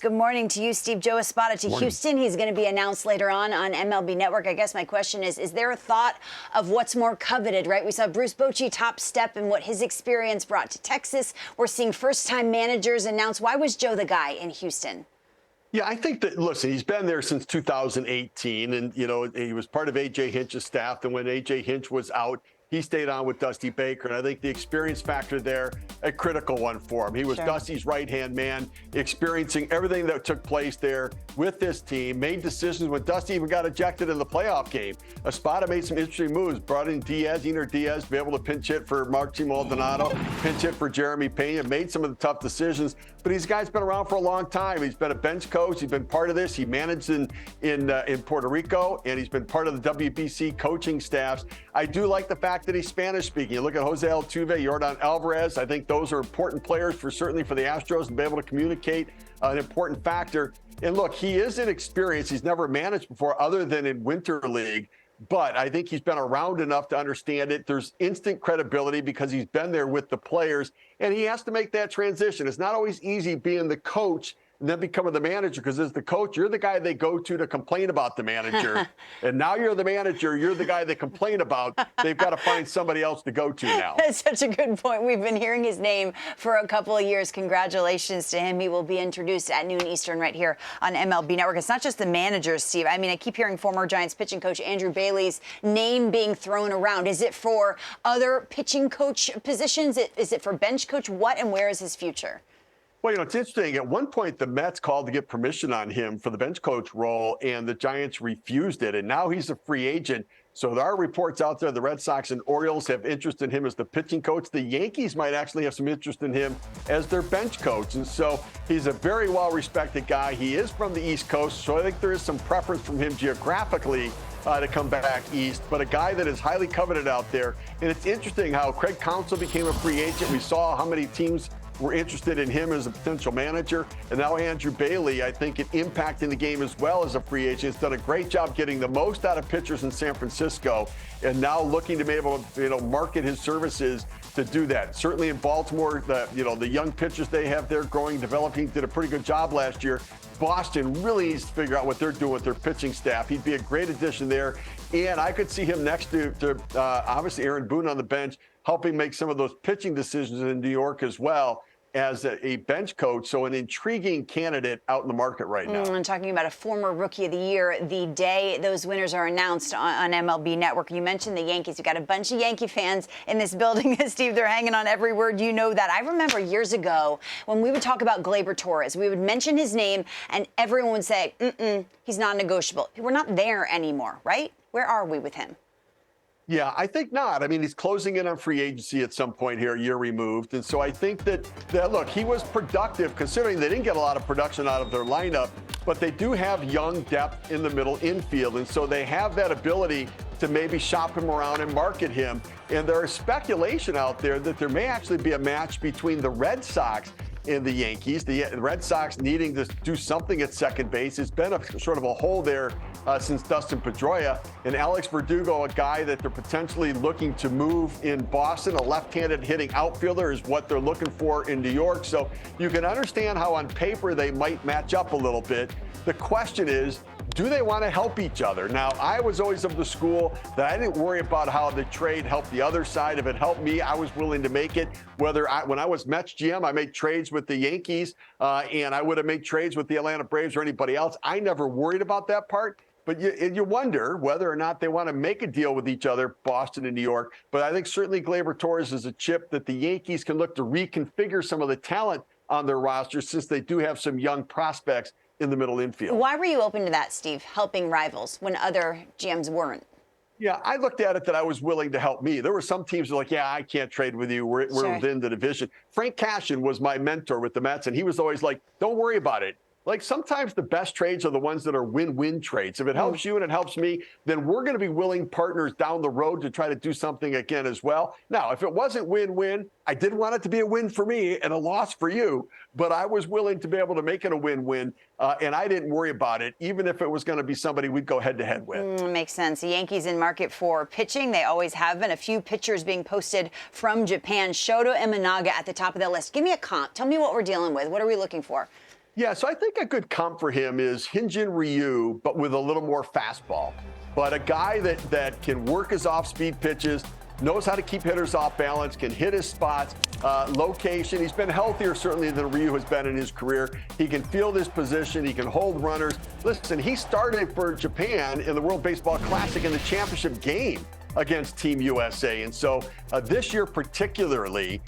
Good morning to you, Steve. Joe Espada to Houston. He's going to be announced later on MLB Network. I guess my question is there a thought of what's more coveted, right? We saw Bruce Bochy top step and what his experience brought to Texas. We're seeing first-time managers announce. Why was Joe the guy in Houston? Yeah, I think that, listen, he's been there since 2018, and, he was part of A.J. Hinch's staff, and when A.J. Hinch was out, he stayed on with Dusty Baker, and I think the experience factor there, a critical one for him. He was Dusty's right-hand man, experiencing everything that took place there with this team, made decisions when Dusty even got ejected in the playoff game. Espada made some interesting moves, brought in Ener Diaz to be able to pinch hit for Marcy Maldonado, pinch hit for Jeremy Pena, made some of the tough decisions, but these guys been around for a long time. He's been a bench coach. He's been part of this. He managed in Puerto Rico, and he's been part of the WBC coaching staffs. I do like the fact that he's Spanish speaking. You look at Jose Altuve, Yordan Alvarez. I think those are important players certainly for the Astros to be able to communicate, an important factor. And look, he is inexperienced. He's never managed before other than in Winter League. But I think he's been around enough to understand it. There's instant credibility because he's been there with the players, and he has to make that transition. It's not always easy being the coach and then becoming the manager, because as the coach, you're the guy they go to complain about the manager. And now you're the manager. You're the guy they complain about. They've got to find somebody else to go to now. That's such a good point. We've been hearing his name for a couple of years. Congratulations to him. He will be introduced at noon Eastern right here on MLB Network. It's not just the managers, Steve. I mean, I keep hearing former Giants pitching coach Andrew Bailey's name being thrown around. Is it for other pitching coach positions? Is it for bench coach? What and where is his future? Well, it's interesting. At one point, the Mets called to get permission on him for the bench coach role, and the Giants refused it. And now he's a free agent. So there are reports out there the Red Sox and Orioles have interest in him as the pitching coach. The Yankees might actually have some interest in him as their bench coach. And so he's a very well-respected guy. He is from the East Coast, so I think there is some preference from him geographically to come back east, but a guy that is highly coveted out there. And it's interesting how Craig Counsell became a free agent. We saw how many teams were interested in him as a potential manager. And now Andrew Bailey, I think, impacting the game as well as a free agent. Has done a great job getting the most out of pitchers in San Francisco, and now looking to be able to, market his services to do that. Certainly in Baltimore, the young pitchers they have there growing, developing, did a pretty good job last year. Boston really needs to figure out what they're doing with their pitching staff. He'd be a great addition there. And I could see him next to obviously Aaron Boone on the bench, helping make some of those pitching decisions in New York as well as a bench coach. So an intriguing candidate out in the market right now. And talking about a former Rookie of the Year, the day those winners are announced on MLB Network. You mentioned the Yankees. You've got a bunch of Yankee fans in this building. Steve, they're hanging on every word. You know that. I remember years ago when we would talk about Gleyber Torres, we would mention his name and everyone would say, he's not negotiable. We're not there anymore, right? Where are we with him? Yeah, I think not. I mean, he's closing in on free agency at some point here, a year removed. And so I think that look, he was productive considering they didn't get a lot of production out of their lineup, but they do have young depth in the middle infield. And so they have that ability to maybe shop him around and market him. And there is speculation out there that there may actually be a match between the Red Sox and the Yankees. The Red Sox needing to do something at second base. It's been a sort of a hole there since Dustin Pedroia. And Alex Verdugo, a guy that they're potentially looking to move in Boston, a left-handed hitting outfielder is what they're looking for in New York. So you can understand how on paper they might match up a little bit. The question is, do they want to help each other? Now, I was always of the school that I didn't worry about how the trade helped the other side. If it helped me, I was willing to make it. When I was Mets GM, I made trades with the Yankees, and I would have made trades with the Atlanta Braves or anybody else. I never worried about that part. But you wonder whether or not they want to make a deal with each other, Boston and New York. But I think certainly Gleyber Torres is a chip that the Yankees can look to reconfigure some of the talent on their roster, since they do have some young prospects in the middle infield. Why were you open to that, Steve, helping rivals when other GMs weren't? Yeah, I looked at it that I was willing to help me. There were some teams that were like, yeah, I can't trade with you. We're within the division. Frank Cashin was my mentor with the Mets, and he was always like, don't worry about it. Like, sometimes the best trades are the ones that are win-win trades. If it helps you and it helps me, then we're going to be willing partners down the road to try to do something again as well. Now, if it wasn't win-win, I did want it to be a win for me and a loss for you, but I was willing to be able to make it a win-win, and I didn't worry about it, even if it was going to be somebody we'd go head-to-head with. Makes sense. The Yankees in market for pitching. They always have been. A few pitchers being posted from Japan. Shota Imanaga at the top of the list. Give me a comp. Tell me what we're dealing with. What are we looking for? Yeah, so I think a good comp for him is Hyun-Jin Ryu, but with a little more fastball. But a guy that can work his off-speed pitches, knows how to keep hitters off balance, can hit his spots, location. He's been healthier certainly than Ryu has been in his career. He can field his position. He can hold runners. Listen, he started for Japan in the World Baseball Classic in the championship game against Team USA. And so this year particularly,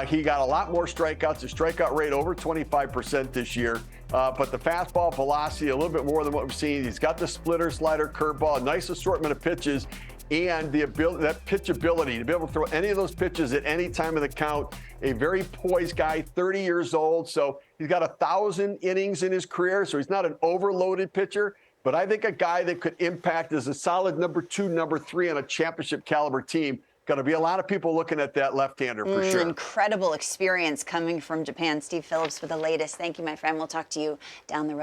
he got a lot more strikeouts. His strikeout rate over 25% this year. But the fastball velocity, a little bit more than what we've seen. He's got the splitter, slider, curveball, a nice assortment of pitches, and the ability, that pitch ability to be able to throw any of those pitches at any time of the count. A very poised guy, 30 years old. So he's got 1,000 innings in his career. So he's not an overloaded pitcher. But I think a guy that could impact as a solid number 2, number 3 on a championship caliber team. Going to be a lot of people looking at that left-hander for sure. Incredible experience coming from Japan. Steve Phillips with the latest. Thank you, my friend. We'll talk to you down the road.